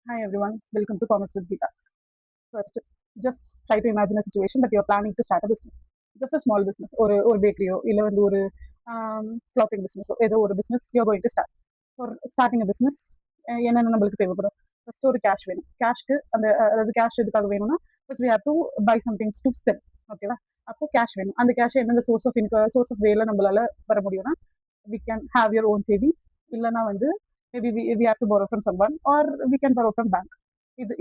Hi everyone, welcome to Commerce with Geeta. First, just try to imagine a situation that you're planning to start a business. Just a small business or bakery இல்ல வந்து ஒரு clothing business ஏதோ ஒரு business you're going to start. For starting a business என்னென்ன நம்மளுக்கு தேவைப்படும்? First ஒரு cash வேணும். கேஷ்க்கு அதாவது கேஷ் எதுக்காக வேணும்னா first we have to buy some things to sell. ஓகேவா? அப்போ கேஷ் வேணும். அந்த கேஷ் எந்தெந்த சோர்ஸ் ஆஃப் வேல நம்மளால வர முடியும்னா we can have your own savings இல்லனா வந்து maybe we have to borrow from someone or we can borrow from bank.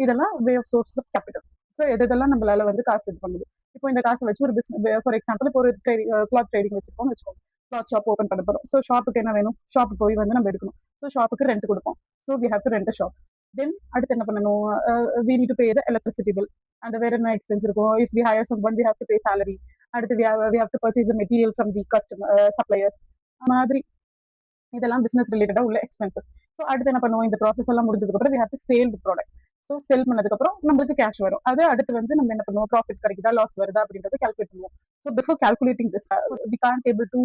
இதெல்லாம் way of source of capital. So எதெல்லாம் நம்மளால வந்து காசு இது பண்ணுது. இப்போ இந்த காசை வச்சு ஒரு பிசினஸ் ஃபார் எக்ஸாம்பிள் இப்போ ஒரு கிளாத் ட்ரேடிங் வச்சிருக்கோம்னு வச்சுக்கோங்க. கிளாத் ஷாப் ஓப்பன் பண்ண போறோம். ஸோ ஷாப்புக்கு என்ன வேணும்? ஷாப் போய் வந்து நம்ம எடுக்கணும். ஸோ ஷாப்புக்கு ரெண்ட் கொடுப்போம். So we have to rent shop. Then அடுத்து என்ன பண்ணணும்? We need to pay the electricity bill. அந்த வேற என்ன எக்ஸ்பென்ஸ் இருக்கும்? If we hire some one we have to pay salary. அடுத்து we have to purchase the material from the customer suppliers. மாதிரி இதெல்லாம் பிசினஸ் ரிலேட்டடா உள்ள எக்ஸ்பென்சஸ். ஸோ அடுத்து என்ன பண்ணுவோம்? இந்த ப்ராசஸ் எல்லாம் முடிஞ்சதுக்கு அப்புறம் we have to sale the product. So sell பண்ணதுக்கு அப்புறம் நம்மளுக்கு கேஷ் வரும். அது அடுத்து வந்து நம்ம என்ன பண்ணுவோம்? ப்ராஃபிட் கிடைக்குதா லாஸ் வருதா அப்படின்றத கால்குலேட் பண்ணுவோம். So before calculating this we can't able to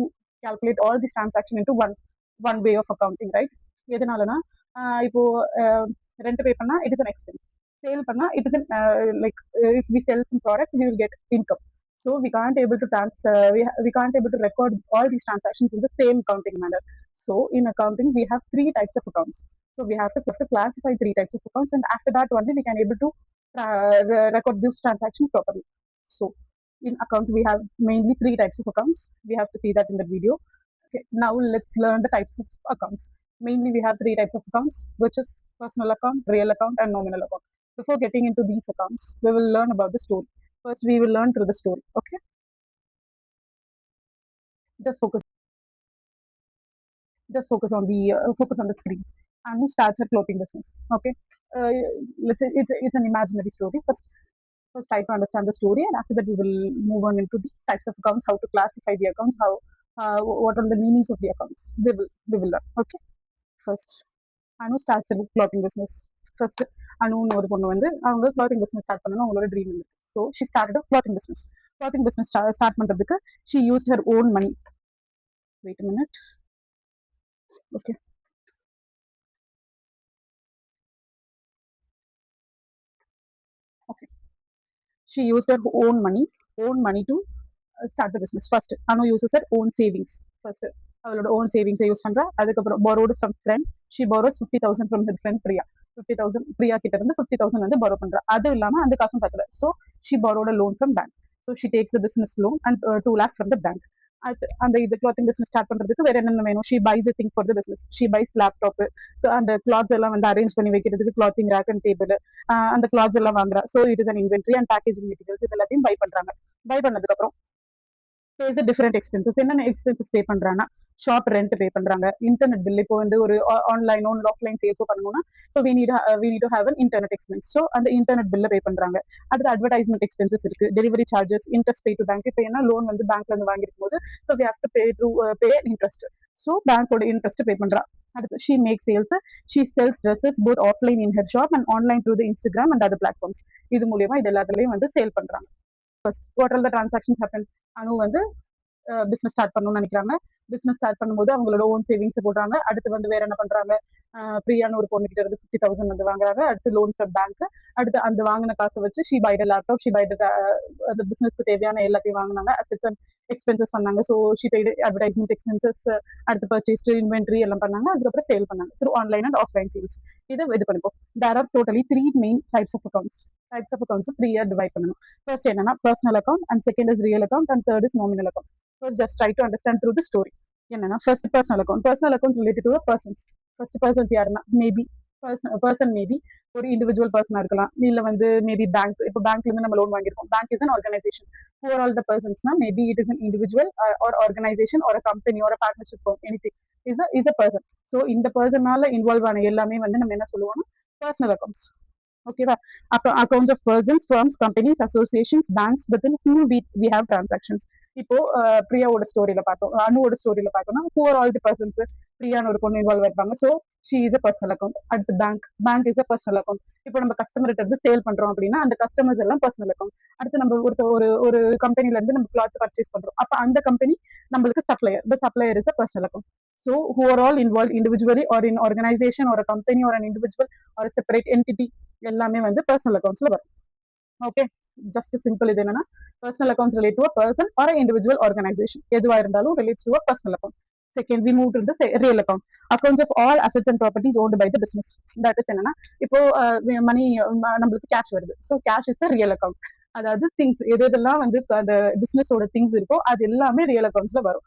calculate all this transaction into one way of accounting, right? எதனாலனா இப்போ ரெண்ட் பே பண்ணா it is an expense. Sale பண்ணா it is like if we sell some product we will get income. So we can't able to we can't able to record all these transactions in the same accounting manner. So in accounting, we have three types of accounts. So we have to classify three types of accounts, and after that only we can able to record these transactions properly. So in accounts, we have mainly three types of accounts. We have to see that in the video. Okay, now let's learn the types of accounts. Mainly we have three types of accounts, which is personal account, real account, and nominal account. Before getting into these accounts, we will learn about the story. First, we will learn through the story. Okay, just focus focus on the screen. And who starts her clothing business? Okay, uh, let's say it's an imaginary story. First try to understand the story, and after that we will move on into the types of accounts, how to classify the accounts, how what are the meanings of the accounts. We will learn. Okay, first Anu starts a clothing business. First அனுன்னு ஒரு பொண்ணு வந்து அவங்க clothing business start பண்ணணும் அவங்களோட dream இருந்து. So she started clothing business. clothing business start பண்றதுக்கு she used her own money. Wait a minute. Okay. Okay. She used her own money to start the business. First, Anu uses her own savings. First, அவளோட own சேவிங்ஸை use பண்றா. அதுக்கப்புறம் borrowed from friend. She borrows 50,000 from her friend Priya. 50,000 Priya கிட்ட இருந்து 50,000 வந்து borrow பண்றா. அது இல்லாம அந்த காசும் பத்தல. So she borrowed a loan from bank. So she takes the business loan and 2 lakh from the bank. அந்த இது கிளாத்திங் பிசினஸ் ஸ்டார்ட் பண்றதுக்கு வேற என்னென்ன வேணும்? She buy the thing for the business. She buys laptop, அந்த clothes எல்லாம் வந்து arrange பண்ணி வைக்கிறதுக்கு கிளாத்திங் ரேக் அண்ட் டேபிள், அந்த கிளாத்ஸ் எல்லாம் வாங்குறா. So it is an inventory and packaging materials இது எல்லாத்தையும் பை பண்றாங்க. பை பண்ணதுக்கு அப்புறம் பேஸ் டிஃபரெண்ட் எக்ஸ்பென்சஸ். என்னென்ன எக்ஸ்பென்சஸ் பே பண்றாங்கன்னா ஷாப் ரெண்ட் பே பண்றாங்க, இன்டர்நெட் பில். இப்போ வந்து ஒரு ஆன்லைனோ ஆஃப்லைன் சேல்ஸோ பண்ணணும்னா so we need to have an internet expense. So அந்த இன்டர்நெட் பில்ல பே பண்றாங்க. அதுக்கு அட்வர்டைஸ்மெண்ட் எக்ஸ்பென்சஸ் இருக்கு, delivery charges, interest pay to bank. இப்போ என்ன லோன் வந்து பேங்க்ல இருந்து வாங்கிருக்கும் போது so we have to pay interest. So பேங்கோட இன்ட்ரெஸ்ட் பே பண்றா. அடுத்து she make sales. She sells dresses both offline in her shop and online through the Instagram and other platforms. இது மூலியமா இது எல்லாத்துலயும் வந்து சேல் பண்றாங்க. First what are the transactions happen? Anu வந்து பிசினஸ் ஸ்டார்ட் பண்ணணும்னு நினைக்கிறாங்க. பிசினஸ் ஸ்டார்ட் பண்ணும்போது அவங்களோட ஓன் சேவிங்ஸ் போடுறாங்க. அடுத்து வந்து வேற என்ன பண்றாங்க? பிரியான்னு ஒரு பொண்ணு கிட்ட இருந்து 50,000 வந்து வாங்குறாங்க. அடுத்து லோன் ஃப்ரம் பேங்க். அடுத்து அந்த வாங்கின காசை வச்சு she buy the laptop, she buy the அந்த பிசினஸ்க்கு தேவையான எல்லாத்தையும் வாங்கினாங்க. அசெட்ஸ் அண்ட் எக்ஸ்பென்சஸ் பண்ணாங்க. So she paid advertisement expenses, அடுத்து பர்ச்சேஸ் இன்வென்ட்ரி எல்லாம் பண்ணாங்க. அதுக்கப்புறம் சேல் பண்ணாங்க through online and offline sales. இதை இது பண்ணிப்போம். There are totally three main types of accounts. Three இயர் டிவைட் பண்ணணும். ஃபர்ஸ்ட் என்னன்னா personal account, and second is real account, and third is nominal account. First, just try to understand through the story. என்னன்னா first personal account. Personal account related to persons. First persons யாருன்னா maybe person maybe ஒரு individual பர்சனா இருக்கலாம், இல்ல வந்து maybe bank. இப்போ பேங்க்ல இருந்து நம்ம லோன் வாங்கியிருக்கோம். Bank is an organization. Who are all the பர்சன்ஸ்னா maybe it is an individual or organization or company or partnership anything is a person. So இந்த பர்சனால இன்வால்வ் ஆன எல்லாமே வந்து நம்ம என்ன சொல்லுவோம்னா personal accounts. Okay, accounts of persons, firms, companies, associations, banks within whom we have transactions. இப்போ பிரியாவோட ஸ்டோரியில பார்த்தோம், அனுவோட ஸ்டோரியில பார்த்தோம்னா who are all the persons? பிரியான்னு ஒரு பொண்ணு இன்வால்வ் ஆயிருப்பாங்க. So she is a personal account. அடுத்து bank is a personal account. இப்போ நம்ம கஸ்டமர்கிட்ட இருந்து சேல் பண்றோம் அப்படின்னா அந்த கஸ்டமர்ஸ் எல்லாம் பர்சனல் அக்கௌண்ட். அடுத்து நம்ம ஒரு ஒரு கம்பெனில இருந்து நம்ம கிளாத் பர்ச்சேஸ் பண்றோம், அப்ப அந்த கம்பெனி நம்மளுக்கு supplier. The supplier is a personal account. So who are all involved individually or in organization or a company or an individual or a separate entity, எல்லாமே வந்து பர்சனல் அக்கௌண்ட்ஸ்ல வரும். Okay, just simple. இது என்னன்னா personal accounts relate to a person or individual organization, எதுவா இருந்தாலும் relates to a personal account. Second we move to the real account. Accounts of all assets and properties owned by the business. That is என்னன்னா இப்போ money நம்மளுக்கு cash வருது. So cash is a real account. அதாவது things எதெல்லாம் வந்து அந்த பிசினஸோட things இருக்கோ அது எல்லாமே ரியல் அக்கௌண்ட்ஸ்ல வரும்.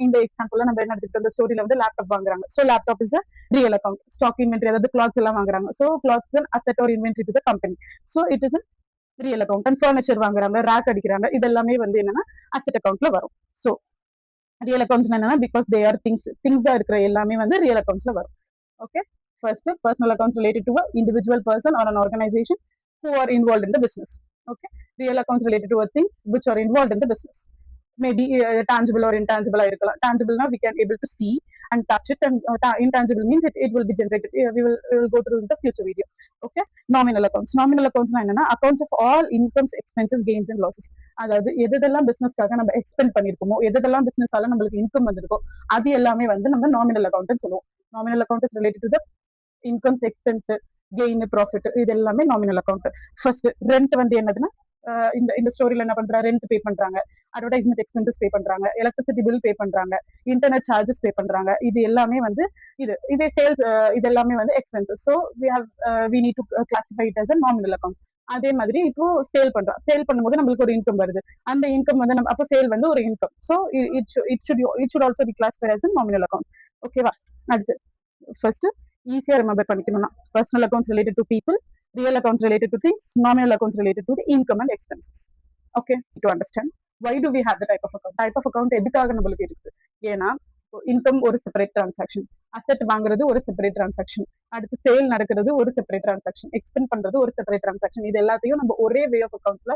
இந்த எக்ஸாம்பிள்ல நம்ம என்ன எடுத்துக்கிட்டோம், இந்த ஸ்டோரியில வந்து லேப்டாப் வாங்குறாங்க. So laptop is a real account. Stock inventory, அதாவது கிளாத்ஸ் எல்லாம் வாங்குறாங்க. So clothes and asset are inventory to the company. So it is real account. And furniture வாங்குறாங்க, ரேக் அடிக்கிறாங்க, இது எல்லாமே வந்து என்னன்னா அசெட் அக்கௌண்ட்ல வரும். ஸோ ரியல் அக்கௌண்ட்ஸ் என்னன்னா பிகாஸ் தே ஆர் திங்ஸ் தான் இருக்கிற எல்லாமே வந்து ரியல் அக்கௌண்ட்ஸ்ல வரும். Okay, first personal accounts related to individual person or an organization who are involved in the business. Okay, real accounts related to things which are involved in the business. Maybe tangible or intangible இருக்கலாம். Tangible na we can able to see and touch it, and intangible means it will be generated. We will go through in the future video. Okay, nominal accounts na என்னன்னா accounts of all incomes, expenses, gains and losses. அதாவது எதெல்லாம் பிசினஸ்க்காக நம்ம expand பண்ணிருக்கோமோ, எதெல்லாம் பிசினஸால நம்மளுக்கு income வந்திருக்கோ அது எல்லாமே வந்து நம்ம நாமினல் அக்கௌண்ட் சொல்லுவோம். Nominal account is related to the incomes, expense, gain, profit, இது எல்லாமே நாமினல் அக்கௌண்ட். ஃபர்ஸ்ட் ரெண்ட் வந்து என்னதுன்னா இந்த ஸ்டோரியில என்ன பண்றாங்க, ரெண்ட் பே பண்றாங்க, அட்வர்டைஸ்மெண்ட் எக்ஸ்பென்சஸ் பே பண்றாங்க, எலக்ட்ரிசிட்டி பில் பே பண்றாங்க, இன்டர்நெட் சார்ஜஸ் பே பண்றாங்க. இது எல்லாமே வந்து இதே சேல்ஸ், இது எல்லாமே வந்து expenses. So we need to classify it as a nominal account. அதே மாதிரி இப்போ சேல் பண்ணும்போது நம்மளுக்கு ஒரு இன்கம் வருது. அந்த இன்கம் வந்து நம்ம அப்போ சேல் வந்து ஒரு income. So it should also be classified as a nominal account. ஓகேவா? அடுத்து ஃபர்ஸ்ட் ஈஸியா ரிமெம்பர் பண்ணிக்கணும்னா personal accounts related to people, real accounts related to things, nominal accounts related to the income and expenses. Okay, to understand why do we have the type of account? Type of account எதுக்காக நம்மளுக்கு இருக்கு? ஏன்னா income ஒரு separate transaction, asset வாங்குறது ஒரு separate transaction, அடுத்து sale நடக்கிறது ஒரு செப்பரேட் டிரான்சாக்ஷன், எக்ஸ்பெண்ட் பண்றது ஒரு செப்பரேட் டிரான்சாக்ஷன். இது எல்லாத்தையும் நம்ம ஒரே வே ஆஃப் அக்கௌண்ட்ஸ்ல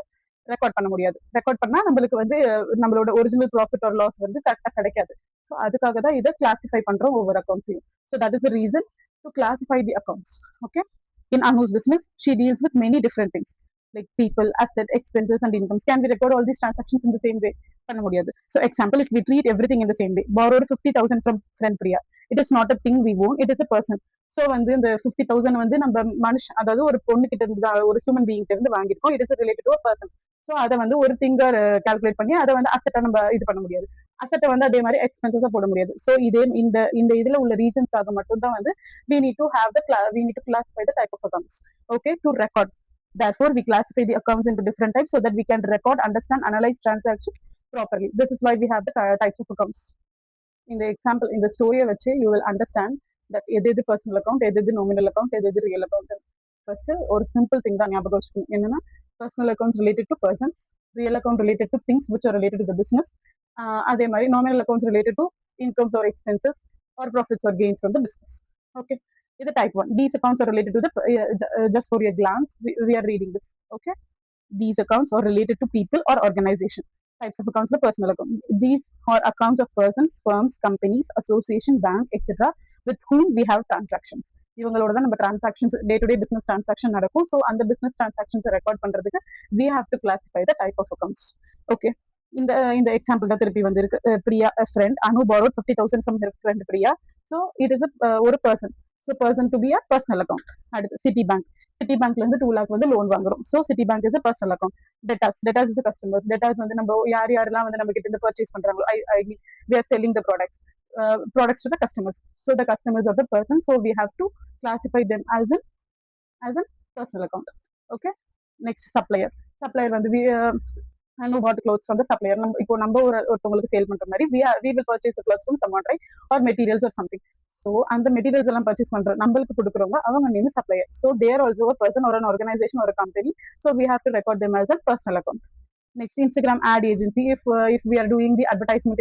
ரெக்கார்ட் பண்ண முடியாது. ரெக்கார்ட் பண்ணா நம்மளுக்கு வந்து நம்மளோட ஒரிஜினல் ப்ராஃபிட் ஆர் லாஸ் வந்து கரெக்டா கிடைக்காது. ஸோ அதுக்காக தான் இதை கிளாசிஃபை பண்றோம் ஒவ்வொரு அக்கௌண்ட்ஸையும். So that is the reason to classify the accounts. Okay, in Anu's business, she deals with many different things like people, asset, expenses, and incomes. Can we record all these transactions in the same way? பண்ண முடியாது. So, example, if we treat everything in the same way, borrowed 50,000 from friend Priya, it is not a thing we own, it is a person. So வந்து இந்த 50,000 வந்து நம்ம மனுஷன், அதாவது ஒரு பொண்ணு கிட்ட இருந்து, ஒரு ஹியூமன் பீயிங் கிட்ட இருந்து வாங்கியிருக்கோம். It is related to person. So அதை வந்து ஒரு திங்கர் கால்குலேட் பண்ணி அதை வந்து அசெட்டை நம்ம இது பண்ண முடியாது. அசெட்டை வந்து அதே மாதிரி எக்ஸ்பென்சஸா போட முடியாது. ஸோ இதே இந்த இதுல உள்ள ரீசன்ஸ்க்காக மட்டும் தான் வந்து we need to classify the type of accounts. Okay, to record. Therefore, we classify the accounts into different types so that we can record, understand, analyze transactions properly. This is why we have the types of accounts. In the example, in the story வச்சு you will understand that எது personal account, எது nominal account, எது real account. First, ஒரு simple thing தான் ஞாபகம் வச்சுக்கணும். என்னன்னா personal accounts related to persons, real account related to things which are related to the business. அதே மாதிரி nominal accounts related to incomes or expenses or profits or gains from the business. Okay, இது type 1. These accounts are related to the just for your glance we are reading this. Okay, these accounts are related to people or organization. Types of accounts are personal account. These are accounts of persons, firms, companies, association, bank, etc. with whom we have transactions. இவங்களோட தான் நம்ம transactions, day to day business transaction நடக்கும். So அந்த business transactions record பண்றதுக்கு we have to classify the type of accounts. Okay, இந்த example தான் திருப்பி வந்திருக்கு. Priya a friend, Anu borrowed 50,000 from her friend Priya. So it is ஒரு person. So person to be a personal account. அடுத்து city பேங்க்ல இருந்து 2 lakh வந்து loan வாங்குறோம். So city bank is personal account. Debtors is customers. Debtors வந்து நம்ம யாரெல்லாம் வந்து நம்ம கிட்ட இருந்து பர்ச்சேஸ் பண்றாங்களோ, ஐ மீன் we are selling the products to the customers. So the customers are the person. So we have to classify them as a personal account. Okay, next supplier வந்து who bought clothes from the supplier. இப்போ நம்ம ஒருத்தவங்களுக்கு sale பண்ற மாதிரி we will purchase the clothes from someone, right, or materials or something. So அந்த materials எல்லாம் purchase பண்ற நம்மளுக்கு கொடுக்குறவங்க அவங்க name supplier. So they are also a person or an organization or a company. So we have to record them as a personal account. Next, Instagram ad agency. If we are doing the advertisement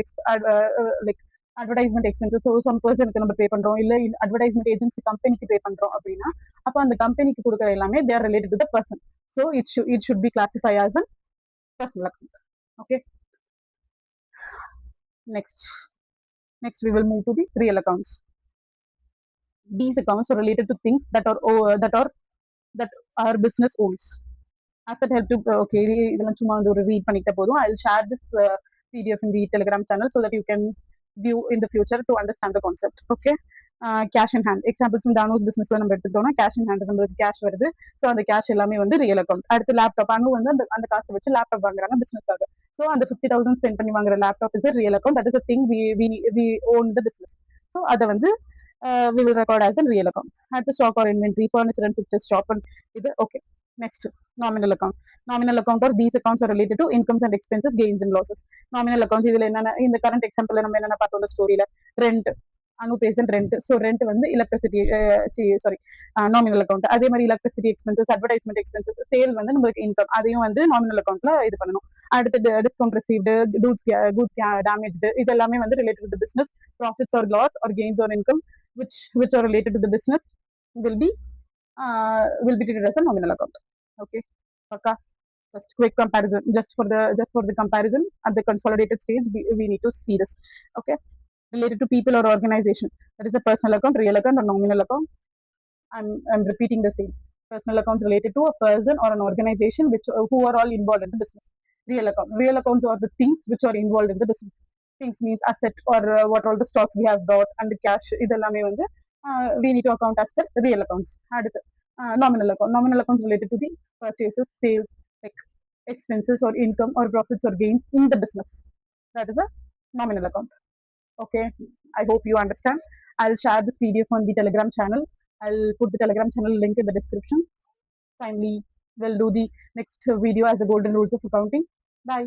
advertisement expenses, so some person நம்ம பே பண்றோம், இல்ல advertisement agency கம்பெனிக்கு பே பண்றோம் அப்படின்னா அப்போ அந்த கம்பெனிக்கு கொடுக்குற எல்லாமே they are related to the person. So it should be classified as a personal account. Okay. Next we will move to the real accounts. These accounts are related to things that our business owns. Asset help to okay, இதெல்லாம் சும்மா வந்து ஒரு read பண்ணிக்கிட்ட போதும். I'll share this PDF in the Telegram channel so that you can view in the future to understand the concept. Okay. Cash in hand. Examples from Danu's businessல நம்ம எடுத்துக்கிட்டோம்னா cash in hand நம்மளுக்கு cash வருது. So அந்த cash எல்லாமே வந்து real account. அடுத்து laptop அனு வந்து அந்த காசை வச்சு லேப்டாப் வாங்குறாங்க பிசினஸ்க்காக. ஸோ அந்த 50,000 ஸ்பெண்ட் பண்ணி வாங்குற laptop is real account. That is a thing we own the business. So அதை வந்து we will record as a real account. அடுத்து stock or inventory, furniture and fixtures, shop and இது okay. Next, nominal account. Nominal account or these accounts are related to incomes and expenses, gains and losses. Nominal accounts இதுல என்னென்ன இந்த current example நம்ம என்னென்ன பார்த்தோம் இந்த ஸ்டோரியில rent அனு passion rent. So rent வந்து electricity sorry nominal account. அதே மாதிரி electricity expenses, advertisement expenses, sale வந்து நம்மளுக்கு இன்கம், அதையும் வந்து நாமினல் அக்கௌண்ட்ல இது பண்ணணும். அடுத்து டிஸ்கவுண்ட் ரிசீவ்டு, கூட்ஸ் டேமேஜ்டு, இது எல்லாமே வந்து related to business. Profits or loss or gains or income which are related to the business will be treated as a nominal account. Okay. Okay. Just quick comparison, just for the comparison at the consolidated stage, we need to see this. Okay. Related to people or organization, that is a personal account, real account or nominal account. I'm repeating the same. Personal accounts related to a person or an organization who are all involved in the business. Real accounts are the things which are involved in the business. Things means asset or what all the stocks we have bought and the cash. இதெல்லாமே வந்து we need to account as per real accounts. அடுத்து nominal accounts related to the purchases, sales, like expenses or income or profits or gains in the business. That is a nominal account. Okay, I hope you understand. I'll share this PDF on the Telegram channel. I'll put the Telegram channel link in the description. Finally, we'll do the next video as the golden rules of accounting. Bye.